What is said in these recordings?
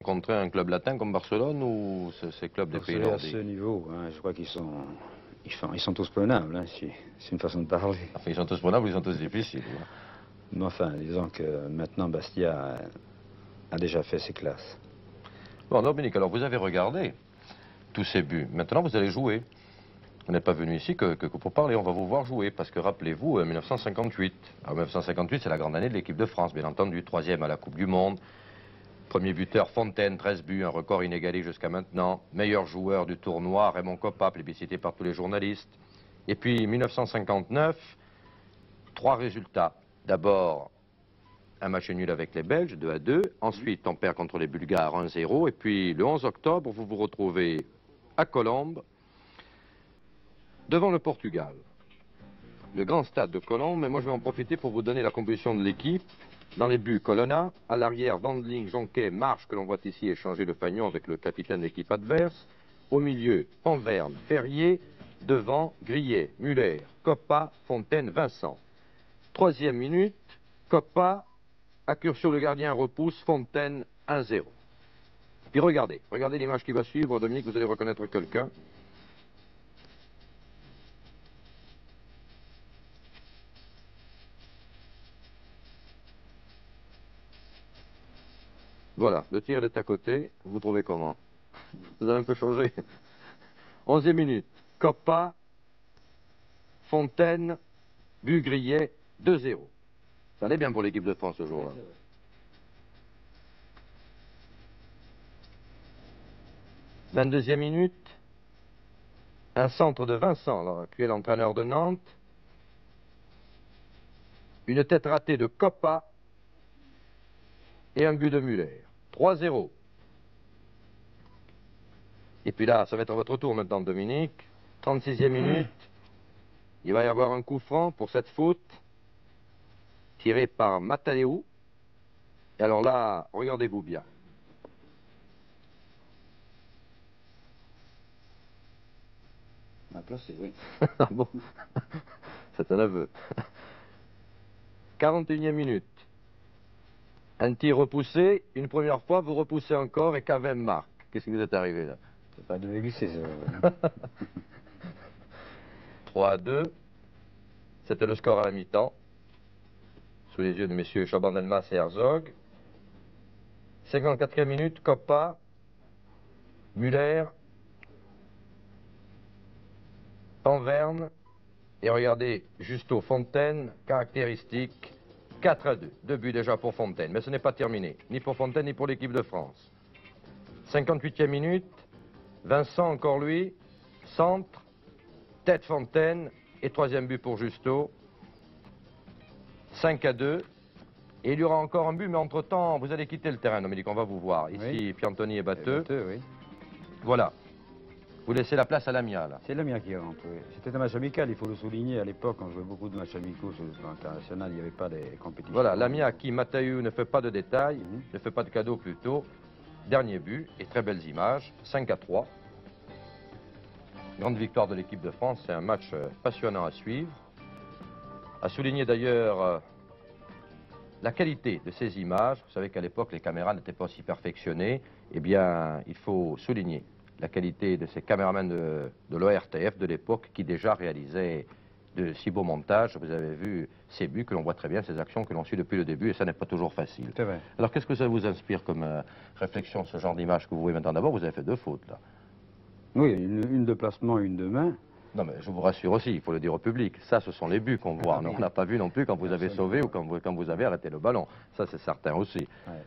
contrer un club latin comme Barcelone ou ces clubs des pays nordiques? À ce niveau, hein, je crois qu'ils sont tous prenables, hein, c'est une façon de parler. Enfin, ils sont tous prenables, ils sont tous difficiles. Hein. Mais enfin, disons que maintenant Bastia a déjà fait ses classes. Bon, Dominique, alors vous avez regardé tous ces buts. Maintenant, vous allez jouer. Vous n'êtes pas venu ici que pour parler, on va vous voir jouer. Parce que rappelez-vous, 1958. Alors 1958, c'est la grande année de l'équipe de France, bien entendu. 3e à la Coupe du Monde. Premier buteur, Fontaine, 13 buts, un record inégalé jusqu'à maintenant. Meilleur joueur du tournoi, Raymond Coppa, plébiscité par tous les journalistes. Et puis 1959, 3 résultats. D'abord, un match nul avec les Belges, 2-2. Ensuite, on perd contre les Bulgares, 1-0. Et puis le 11 octobre, vous vous retrouvez à Colombes, devant le Portugal. Le grand stade de Colombes, mais moi je vais en profiter pour vous donner la composition de l'équipe. Dans les buts, Colonna, à l'arrière, Wandling, Jonquet, Marche, que l'on voit ici échanger le fanion avec le capitaine de l'équipe adverse. Au milieu, Panverne, Ferrier, devant, Grillet, Muller, Coppa, Fontaine, Vincent. 3e minute, Coppa, accursion le gardien, repousse, Fontaine, 1-0. Puis regardez l'image qui va suivre, Dominique, vous allez reconnaître quelqu'un. Voilà, le tir est à côté. Vous trouvez comment? Vous avez un peu changé. 11e minute. Coppa, Fontaine, but Grillet, 2-0. Ça allait bien pour l'équipe de France ce jour-là. « 22e minute. Un centre de Vincent, l'actuel entraîneur de Nantes. Une tête ratée de Coppa et un but de Muller. 3-0. Et puis là, ça va être à votre tour maintenant, Dominique. 36e minute. Il va y avoir un coup franc pour cette faute. Tiré par Matadeu. Et alors là, regardez-vous bien. Ma place, c'est oui. Ah bon. C'est un aveu. 41e minute. Un tir repoussé. Une première fois, vous repoussez encore et Cavem marque. Qu'est-ce qui vous est arrivé là? C'est pas de glisser, ça. 3-2. C'était le score à la mi-temps. Sous les yeux de messieurs Chaban-Delmas et Herzog. 54e minute, Coppa, Muller, Panverne, et regardez, Justo Fontaine, caractéristique, 4-2. 2 buts déjà pour Fontaine, mais ce n'est pas terminé, ni pour Fontaine ni pour l'équipe de France. 58e minute, Vincent encore lui, centre, tête Fontaine, et 3e but pour Justo, 5-2. Et il y aura encore un but, mais entre-temps, vous allez quitter le terrain, Dominique, on va vous voir. Ici, oui. Piantoni et Batteux. Oui. Voilà. Vous laissez la place à Lamia, là. C'est Lamia qui rentre, oui. C'était un match amical, il faut le souligner. À l'époque, on jouait beaucoup de matchs amicaux sur le plan international, il n'y avait pas de compétition. Voilà, Lamia qui, Mathieu, ne fait pas de détails, ne fait pas de cadeaux plutôt. Dernier but, et très belles images, 5-3. Grande victoire de l'équipe de France, c'est un match passionnant à suivre. À souligner d'ailleurs... la qualité de ces images, vous savez qu'à l'époque les caméras n'étaient pas aussi perfectionnées, eh bien il faut souligner la qualité de ces caméramans de l'ORTF de l'époque qui déjà réalisaient de si beaux montages. Vous avez vu ces buts que l'on voit très bien, ces actions que l'on suit depuis le début et ça n'est pas toujours facile. C'est vrai. Alors qu'est-ce que ça vous inspire comme réflexion, ce genre d'image que vous voyez maintenant? D'abord vous avez fait 2 fautes là. Oui, une de placement, une de main. Non, mais je vous rassure aussi, il faut le dire au public. Ça, ce sont les buts qu'on voit. On n'a pas vu non plus quand vous avez sauvé ou quand vous avez arrêté le ballon. Ça, c'est certain aussi. Ouais.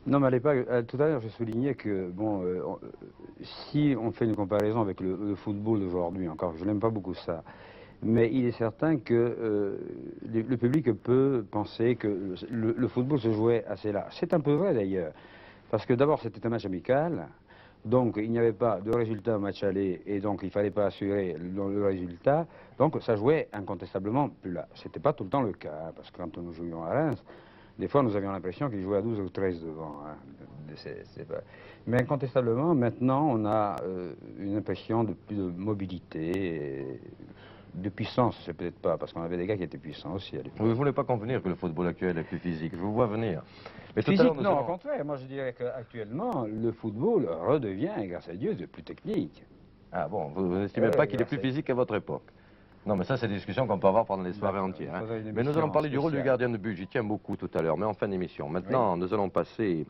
Non, mais à l'époque, tout à l'heure, je soulignais que, bon, si on fait une comparaison avec le football d'aujourd'hui, encore, je n'aime pas beaucoup ça, mais il est certain que le public peut penser que le football se jouait assez là. C'est un peu vrai, d'ailleurs, parce que d'abord, c'était un match amical. Donc il n'y avait pas de résultat au match aller et donc il ne fallait pas assurer le résultat. Donc ça jouait incontestablement plus là. Ce n'était pas tout le temps le cas, hein, parce que quand nous jouions à Reims, des fois nous avions l'impression qu'ils jouaient à 12 ou 13 devant. Hein. Mais incontestablement, maintenant on a une impression de plus de mobilité, de puissance, c'est peut-être pas, parce qu'on avait des gars qui étaient puissants aussi à l'époque. Vous ne voulez pas convenir que le football actuel est plus physique, je vous vois venir. Mais tout à l'heure, Physique, nous non, au allons... contraire. Moi, je dirais qu'actuellement, le football redevient, grâce à Dieu, de plus technique. Ah bon, vous n'estimez pas qu'il est plus c'est- physique qu'à votre époque? Non, mais ça, c'est des discussions qu'on peut avoir pendant les soirées D'accord, entières. il Hein. faudrait une Mais nous allons émission parler du rôle du spéciale. gardien de but. J'y tiens beaucoup tout à l'heure, mais en fin d'émission. Maintenant, nous allons passer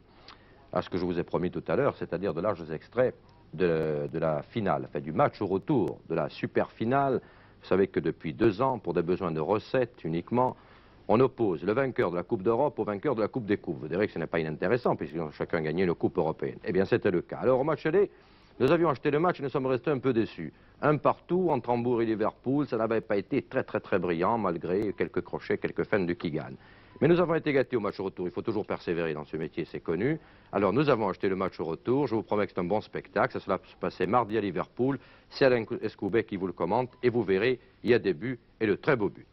à ce que je vous ai promis tout à l'heure, c'est-à-dire de larges extraits de la finale, enfin du match au retour, de la super finale. Vous savez que depuis 2 ans, pour des besoins de recettes uniquement, on oppose le vainqueur de la Coupe d'Europe au vainqueur de la Coupe des Coupes. Vous direz que ce n'est pas inintéressant, puisque chacun a gagné une Coupe européenne. Eh bien, c'était le cas. Alors, au match aller, nous avions acheté le match et nous sommes restés un peu déçus. Un partout entre Hambourg et Liverpool, ça n'avait pas été très brillant, malgré quelques crochets, quelques feintes du Kigan. Mais nous avons été gâtés au match au retour. Il faut toujours persévérer dans ce métier, c'est connu. Alors nous avons acheté le match au retour. Je vous promets que c'est un bon spectacle. Ça va se passer mardi à Liverpool. C'est Alain Escoubet qui vous le commente. Et vous verrez, il y a des buts et de très beaux buts.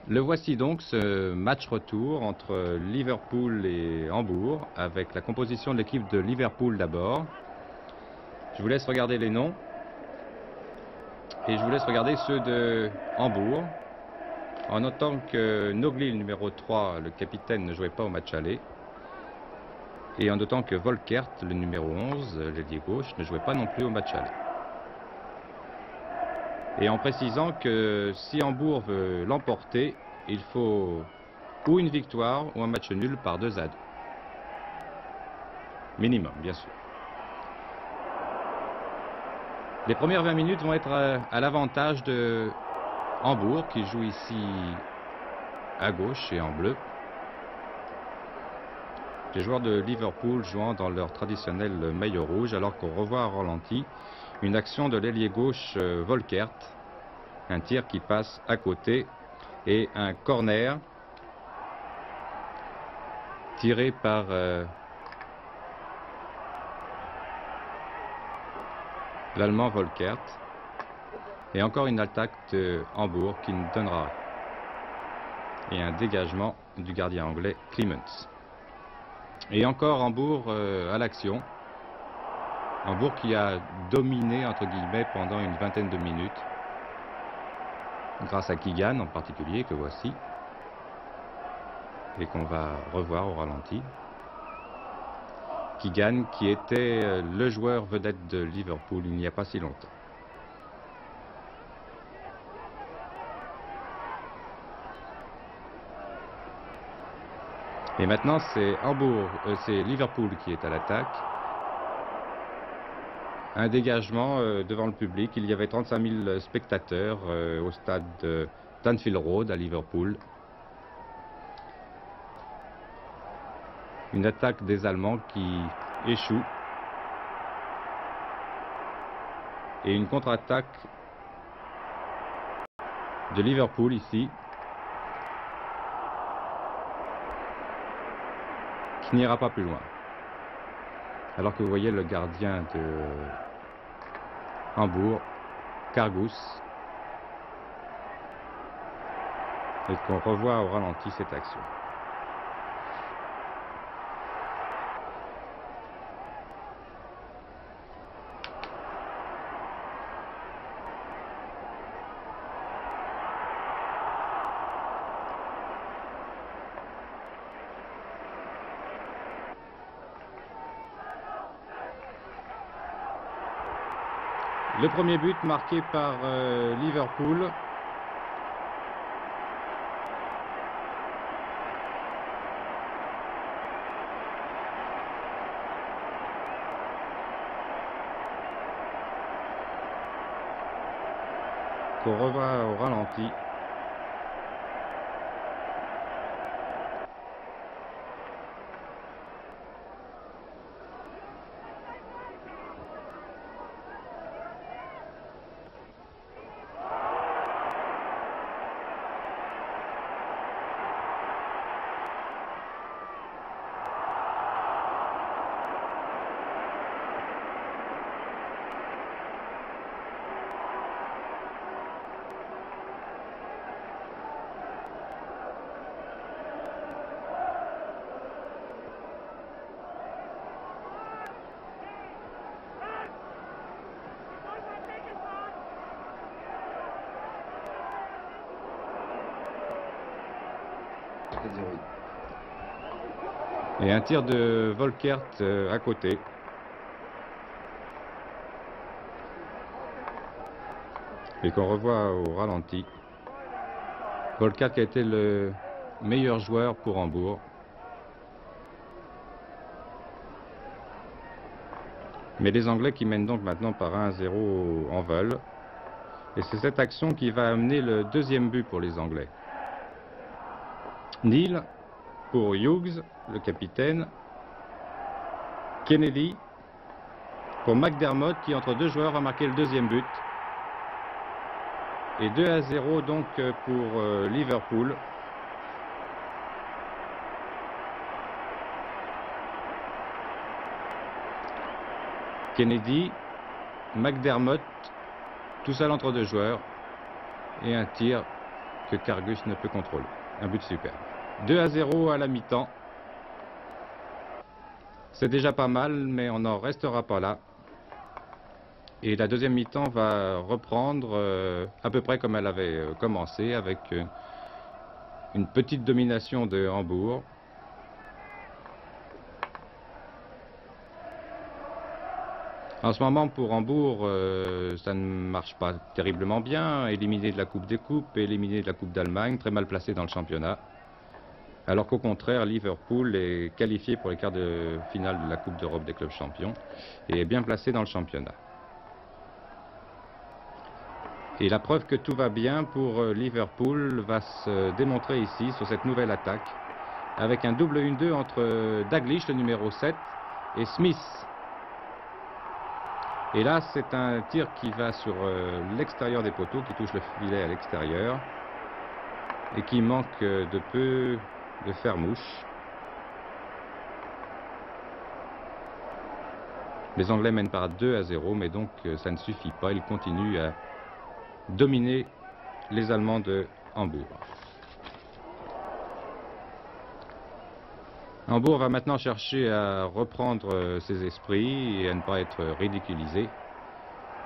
Le voici donc, ce match retour entre Liverpool et Hambourg, avec la composition de l'équipe de Liverpool d'abord. Je vous laisse regarder les noms. Et je vous laisse regarder ceux de Hambourg, en notant que Nogli, le numéro 3, le capitaine, ne jouait pas au match aller. Et en notant que Volkert, le numéro 11, l'ailier gauche, ne jouait pas non plus au match aller. Et en précisant que si Hambourg veut l'emporter, il faut ou une victoire ou un match nul par 2-2. Minimum, bien sûr. Les premières 20 minutes vont être à l'avantage de Hambourg, qui joue ici à gauche et en bleu. Les joueurs de Liverpool jouant dans leur traditionnel maillot rouge, alors qu'on revoit à ralenti une action de l'ailier gauche Volkert, un tir qui passe à côté et un corner tiré par l'Allemand Volkert. Et encore une attaque de Hambourg qui ne donnera rien. Et un dégagement du gardien anglais Clements. Et encore Hambourg à l'action. Hambourg qui a dominé, entre guillemets, pendant une vingtaine de minutes. Grâce à Kigan en particulier, que voici. Et qu'on va revoir au ralenti. Kigan qui était le joueur vedette de Liverpool il n'y a pas si longtemps. Et maintenant c'est Liverpool qui est à l'attaque. Un dégagement devant le public. Il y avait 35 000 spectateurs au stade d'Anfield Road à Liverpool. Une attaque des Allemands qui échoue. Et une contre-attaque de Liverpool ici, qui n'ira pas plus loin. Alors que vous voyez le gardien de Hambourg, Kargus, et qu'on revoit au ralenti cette action. Le premier but marqué par Liverpool. Qu'on revoit au ralenti. Et un tir de Volkert à côté. Et qu'on revoit au ralenti. Volkert qui a été le meilleur joueur pour Hambourg. Mais les Anglais qui mènent donc maintenant par 1-0 en veulent. Et c'est cette action qui va amener le deuxième but pour les Anglais. Neal pour Hughes, le capitaine. Kennedy pour McDermott qui, entre deux joueurs, va marquer le deuxième but. Et 2-0 donc pour Liverpool. Kennedy, McDermott, tout seul entre deux joueurs. Et un tir que Kargus ne peut contrôler. Un but superbe. 2-0 à la mi-temps. C'est déjà pas mal, mais on n'en restera pas là. Et la deuxième mi-temps va reprendre à peu près comme elle avait commencé, avec une petite domination de Hambourg. En ce moment, pour Hambourg, ça ne marche pas terriblement bien. Éliminé de la Coupe des Coupes, éliminé de la Coupe d'Allemagne, très mal placé dans le championnat. Alors qu'au contraire, Liverpool est qualifié pour les quarts de finale de la Coupe d'Europe des clubs champions et est bien placé dans le championnat. Et la preuve que tout va bien pour Liverpool va se démontrer ici sur cette nouvelle attaque avec un double 1-2 entre Daglish, le numéro 7, et Smith. Et là, c'est un tir qui va sur l'extérieur des poteaux, qui touche le filet à l'extérieur et qui manque de peu de faire mouche. Les Anglais mènent par 2-0, mais donc ça ne suffit pas. Ils continuent à dominer les Allemands de Hambourg. Hambourg va maintenant chercher à reprendre ses esprits et à ne pas être ridiculisé.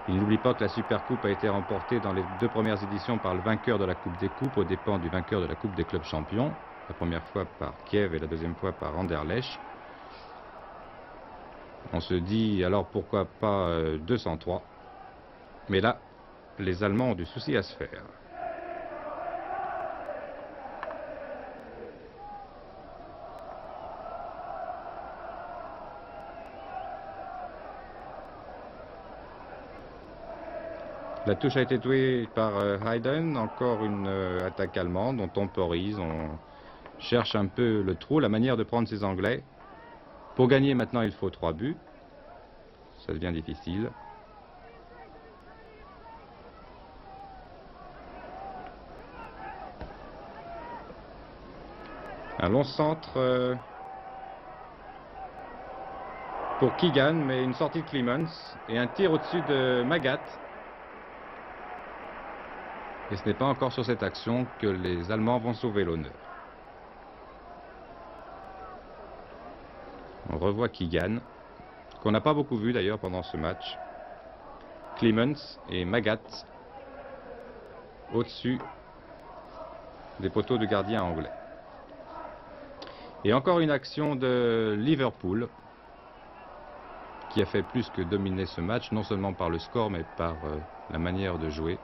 Il n'oublie pas que la Supercoupe a été remportée dans les deux premières éditions par le vainqueur de la Coupe des Coupes aux dépens du vainqueur de la Coupe des clubs champions. La première fois par Kiev et la deuxième fois par Anderlecht. On se dit alors pourquoi pas 203. Mais là, les Allemands ont du souci à se faire. La touche a été jouée par Hayden, encore une attaque allemande, on temporise, on cherche un peu le trou, la manière de prendre ces Anglais. Pour gagner maintenant il faut 3 buts, ça devient difficile. Un long centre pour Keegan, mais une sortie de Clemens et un tir au-dessus de Magat. Et ce n'est pas encore sur cette action que les Allemands vont sauver l'honneur. On revoit Keegan, qu'on n'a pas beaucoup vu d'ailleurs pendant ce match. Clemens et Magat au-dessus des poteaux de gardien anglais. Et encore une action de Liverpool qui a fait plus que dominer ce match, non seulement par le score mais par la manière de jouer.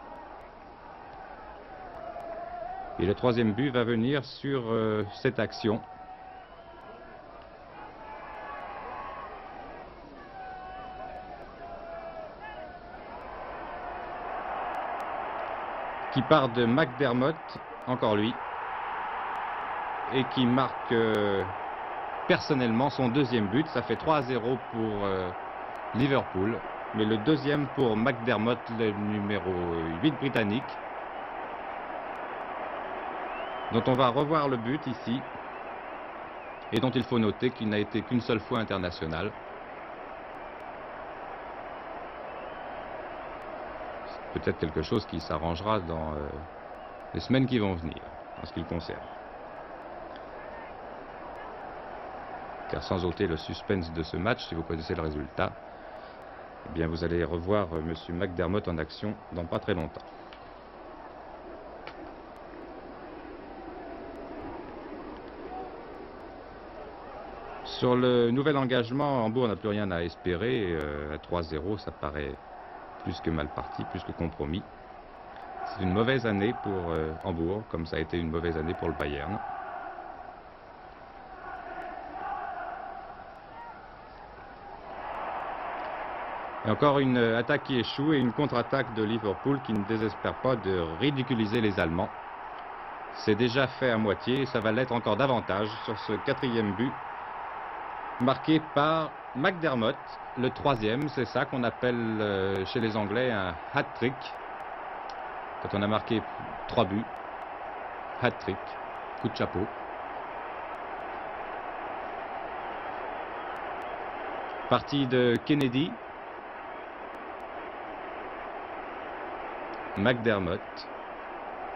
Et le troisième but va venir sur cette action. Qui part de McDermott, encore lui, et qui marque personnellement son deuxième but. Ça fait 3-0 pour Liverpool, mais le deuxième pour McDermott, le numéro 8 britannique, dont on va revoir le but ici, et dont il faut noter qu'il n'a été qu'une seule fois international. C'est peut-être quelque chose qui s'arrangera dans les semaines qui vont venir, en ce qui le concerne. Car sans ôter le suspense de ce match, si vous connaissez le résultat, eh bien vous allez revoir M. McDermott en action dans pas très longtemps. Sur le nouvel engagement, Hambourg n'a plus rien à espérer. À 3-0, ça paraît plus que mal parti, plus que compromis. C'est une mauvaise année pour Hambourg, comme ça a été une mauvaise année pour le Bayern. Et encore une attaque qui échoue et une contre-attaque de Liverpool qui ne désespère pas de ridiculiser les Allemands. C'est déjà fait à moitié et ça va l'être encore davantage sur ce 4e but marqué par McDermott, le 3e. C'est ça qu'on appelle chez les Anglais un hat-trick. Quand on a marqué 3 buts, hat-trick, coup de chapeau. Partie de Kennedy. McDermott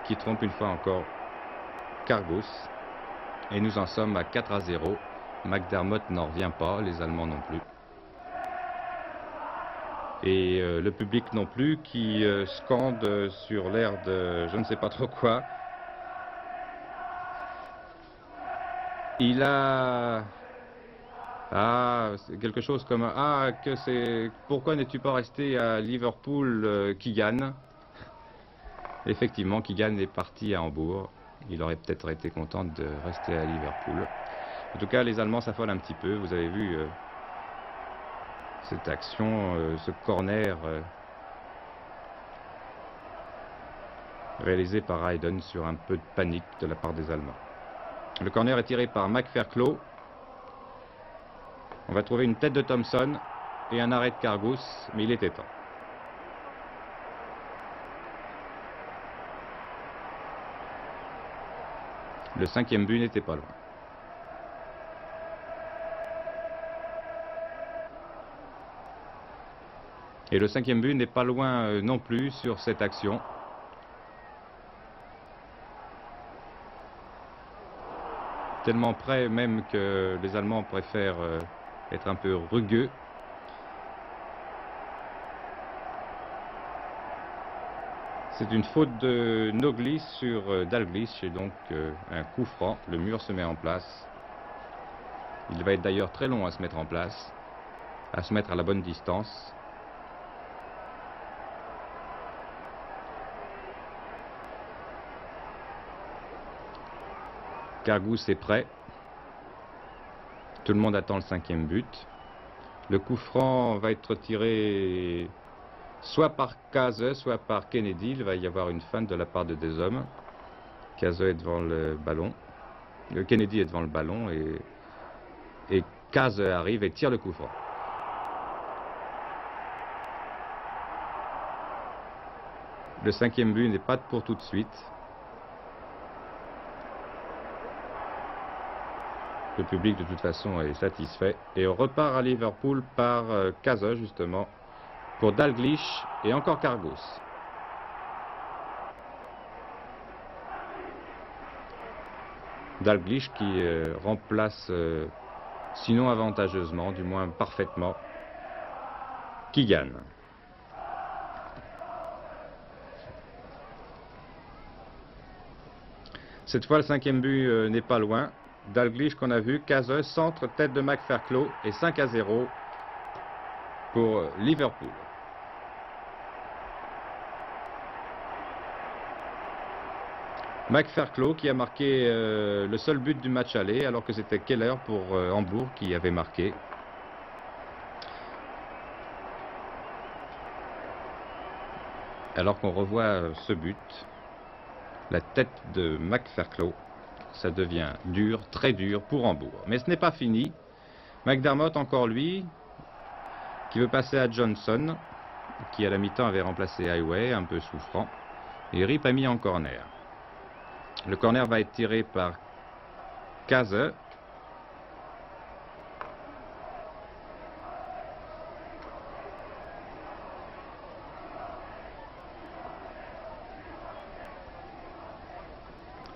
qui trompe une fois encore Karius. Et nous en sommes à 4-0. McDermott n'en revient pas, les Allemands non plus. Et le public non plus qui scande sur l'air de je ne sais pas trop quoi. Il a... c'est quelque chose comme... pourquoi n'es-tu pas resté à Liverpool, Keegan? Effectivement, Keegan est parti à Hambourg. Il aurait peut-être été content de rester à Liverpool. En tout cas, les Allemands s'affolent un petit peu. Vous avez vu cette action, ce corner réalisé par Hayden sur un peu de panique de la part des Allemands. Le corner est tiré par McFerclough. On va trouver une tête de Thompson et un arrêt de Karius, mais il était temps. Le 5e but n'était pas loin. Et le 5e but n'est pas loin non plus sur cette action. Tellement près même que les Allemands préfèrent être un peu rugueux. C'est une faute de Noglis sur Dalglish et donc un coup franc. Le mur se met en place. Il va être d'ailleurs très long à se mettre en place, à se mettre à la bonne distance. Karius est prêt. Tout le monde attend le 5e but. Le coup franc va être tiré soit par Kase, soit par Kennedy. Il va y avoir une feinte de la part de deux hommes. Kase est devant le ballon. Kennedy est devant le ballon et Kase arrive et tire le coup franc. Le 5e but n'est pas pour tout de suite. Le public de toute façon est satisfait. Et on repart à Liverpool par Kase justement. Pour Dalglish et encore Karius. Dalglish qui remplace, sinon avantageusement, du moins parfaitement, Keegan. Cette fois, le 5e but n'est pas loin. Dalglish qu'on a vu, Kase, centre, tête de McFerclough et 5-0 pour Liverpool. McFerclough qui a marqué le seul but du match aller, alors que c'était Keller pour Hambourg qui avait marqué. Alors qu'on revoit ce but, la tête de McFerclough, ça devient dur, très dur pour Hambourg. Mais ce n'est pas fini. McDermott encore lui, qui veut passer à Johnson, qui à la mi-temps avait remplacé Highway, un peu souffrant. Et Rip a mis en corner. Le corner va être tiré par Kase.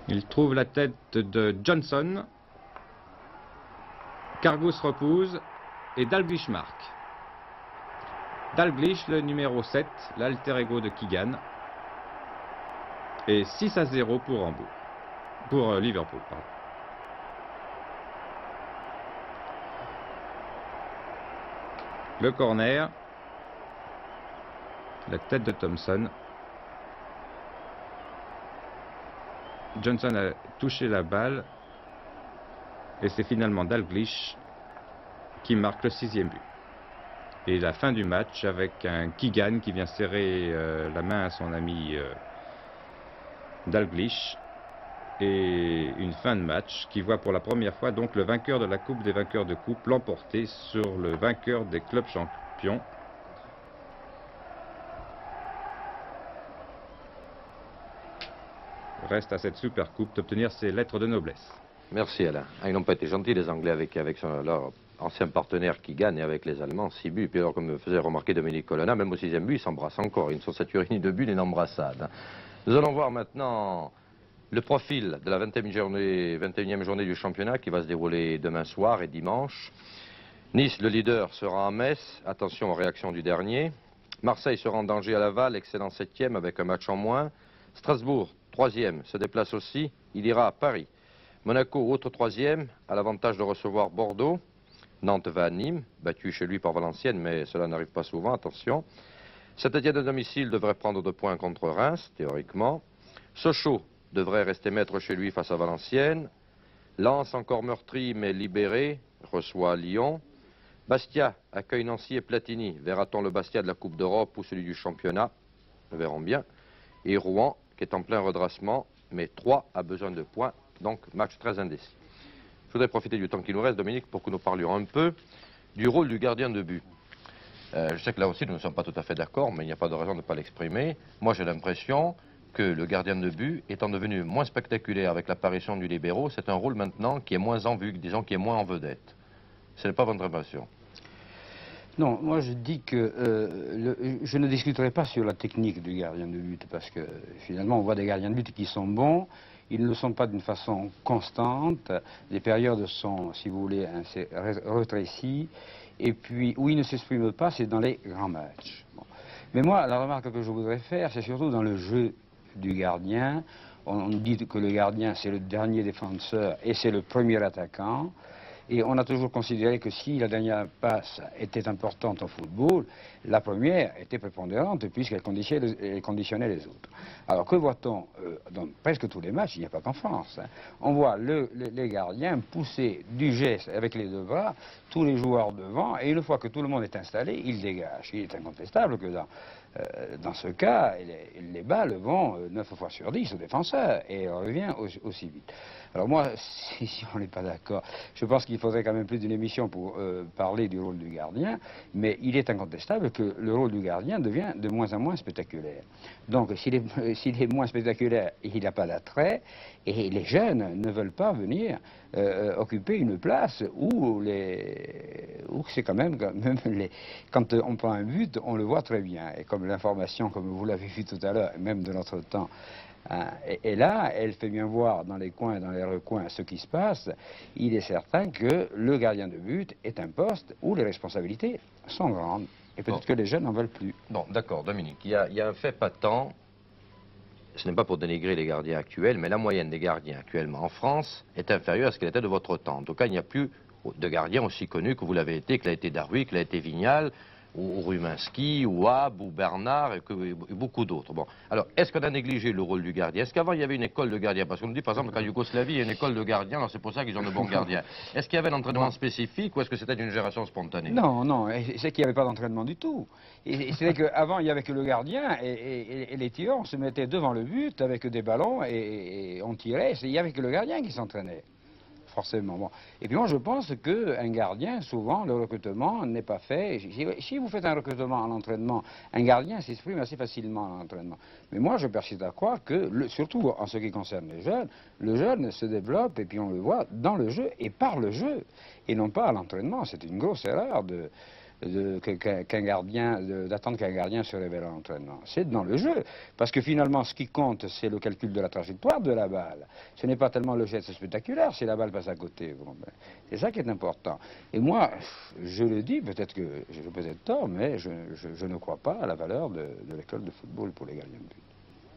Il trouve la tête de Johnson. Karius repousse et Dalglish marque. Dalglish, le numéro 7, l'alter ego de Keegan. Et 6-0 pour Hambourg. Pour Liverpool, pardon. Le corner. La tête de Thompson. Johnson a touché la balle. Et c'est finalement Dalglish qui marque le 6e but. Et la fin du match avec un Keegan qui vient serrer la main à son ami Dalglish. Et une fin de match qui voit pour la première fois donc le vainqueur de la Coupe des vainqueurs de coupe l'emporter sur le vainqueur des clubs champions. Reste à cette super coupe d'obtenir ses lettres de noblesse. Merci Alain. Ah, ils n'ont pas été gentils les Anglais avec leur ancien partenaire qui gagne avec les Allemands, 6 buts. Puis alors, comme me faisait remarquer Dominique Colonna, même au 6e but, ils s'embrassent encore. Ils ne sont saturés ni de buts ni d'embrassades. Nous allons voir maintenant le profil de la 21e journée du championnat qui va se dérouler demain soir et dimanche. Nice, le leader, sera à Metz. Attention aux réactions du dernier. Marseille sera en danger à Laval, excellent 7e avec un match en moins. Strasbourg, 3e, se déplace aussi. Il ira à Paris. Monaco, autre 3e, a l'avantage de recevoir Bordeaux. Nantes va à Nîmes, battu chez lui par Valenciennes, mais cela n'arrive pas souvent, attention. Saint-Étienne à domicile devrait prendre 2 points contre Reims, théoriquement. Sochaux devrait rester maître chez lui face à Valenciennes. Lens, encore meurtri mais libéré, reçoit Lyon. Bastia accueille Nancy et Platini. Verra-t-on le Bastia de la Coupe d'Europe ou celui du championnat? Nous verrons bien. Et Rouen, qui est en plein redressement, mais 3 a besoin de points. Donc, match très indécis. Je voudrais profiter du temps qui nous reste, Dominique, pour que nous parlions un peu du rôle du gardien de but. Je sais que là aussi, nous ne sommes pas tout à fait d'accord, mais il n'y a pas de raison de ne pas l'exprimer. Moi, j'ai l'impression que le gardien de but, étant devenu moins spectaculaire avec l'apparition du libéro, c'est un rôle maintenant qui est moins en vue, disons, qui est moins en vedette. Ce n'est pas votre impression? Non, moi je dis que je ne discuterai pas sur la technique du gardien de but, parce que finalement on voit des gardiens de but qui sont bons, ils ne le sont pas d'une façon constante, les périodes sont, si vous voulez, assez rétrécies, et puis où ils ne s'expriment pas, c'est dans les grands matchs. Bon. Mais moi, la remarque que je voudrais faire, c'est surtout dans le jeu du gardien. On dit que le gardien c'est le dernier défenseur et c'est le premier attaquant. Et on a toujours considéré que si la dernière passe était importante au football, la première était prépondérante puisqu'elle conditionnait les autres. Alors que voit-on dans presque tous les matchs, il n'y a pas qu'en France, hein. On voit les gardiens pousser du geste avec les 2 bras, tous les joueurs devant, et une fois que tout le monde est installé, ils dégagent. Il est incontestable que dans ce cas, les balles vont 9 fois sur 10 au défenseur et on revient aussi vite. Alors moi, si on n'est pas d'accord, je pense qu'il faudrait quand même plus d'une émission pour parler du rôle du gardien, mais il est incontestable que le rôle du gardien devient de moins en moins spectaculaire. Donc s'il est moins spectaculaire, il n'a pas d'attrait, et les jeunes ne veulent pas venir occuper une place où c'est quand même quand on prend un but, on le voit très bien. Et comme l'information, comme vous l'avez vu tout à l'heure, même de notre temps, hein, et là, elle fait bien voir dans les coins et dans les recoins ce qui se passe. Il est certain que le gardien de but est un poste où les responsabilités sont grandes. Et peut-être que les jeunes n'en veulent plus. Bon, d'accord, Dominique, il y a un fait patent. Ce n'est pas pour dénigrer les gardiens actuels, mais la moyenne des gardiens actuellement en France est inférieure à ce qu'elle était de votre temps. En tout cas, il n'y a plus de gardien aussi connu que vous l'avez été, que l'a été Darwy, que l'a été Vignal, ou Ruminski, ou Hab, ou Bernard, et beaucoup d'autres. Bon, alors, est-ce qu'on a négligé le rôle du gardien? Est-ce qu'avant, il y avait une école de gardiens? Parce qu'on nous dit, par exemple, qu'en Yougoslavie, il y a une école de gardiens, alors c'est pour ça qu'ils ont de bons gardiens. Est-ce qu'il y avait un entraînement spécifique, ou est-ce que c'était une génération spontanée? Non, non, c'est qu'il n'y avait pas d'entraînement du tout. C'est qu'avant, il n'y avait que le gardien, et les tireurs, on se mettait devant le but avec des ballons, et on tirait. Il n'y avait que le gardien qui s'entraînait. Forcément. Bon. Et puis moi, je pense qu'un gardien, souvent, le recrutement n'est pas fait. Si vous faites un recrutement en entraînement, un gardien s'exprime assez facilement en entraînement. Mais moi, je persiste à croire que, surtout en ce qui concerne le jeune se développe, et puis on le voit dans le jeu et par le jeu, et non pas à l'entraînement. C'est une grosse erreur d'attendre qu'un gardien se révèle à l'entraînement. C'est dans le jeu. Parce que finalement, ce qui compte, c'est le calcul de la trajectoire de la balle. Ce n'est pas tellement le geste spectaculaire si la balle passe à côté. Bon, ben, c'est ça qui est important. Et moi, je le dis, peut-être que j'ai peut-être tort, mais je ne crois pas à la valeur de l'école de football pour les gardiens de but.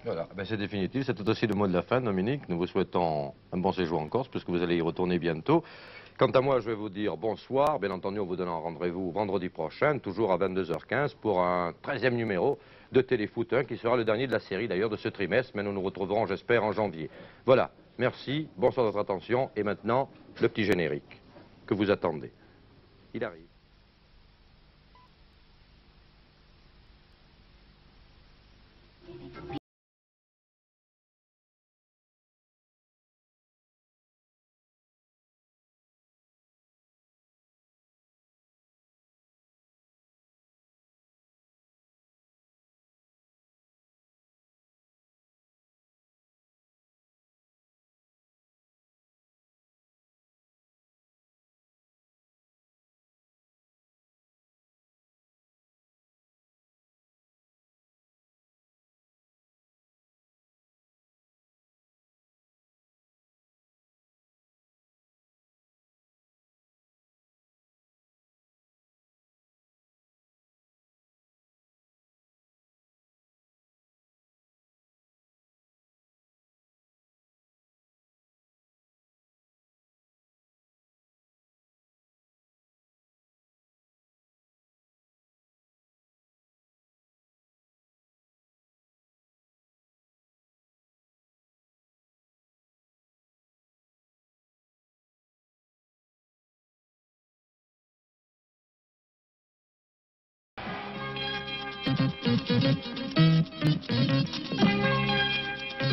Voilà, ben c'est définitif. C'est tout aussi le mot de la fin, Dominique. Nous vous souhaitons un bon séjour en Corse, puisque vous allez y retourner bientôt. Quant à moi, je vais vous dire bonsoir. Bien entendu, on vous donne un rendez-vous vendredi prochain, toujours à 22h15, pour un 13e numéro de Téléfoot 1, qui sera le dernier de la série d'ailleurs de ce trimestre, mais nous nous retrouverons, j'espère, en janvier. Voilà, merci, bonsoir de votre attention, et maintenant, le petit générique que vous attendez. Il arrive.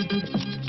Thank you.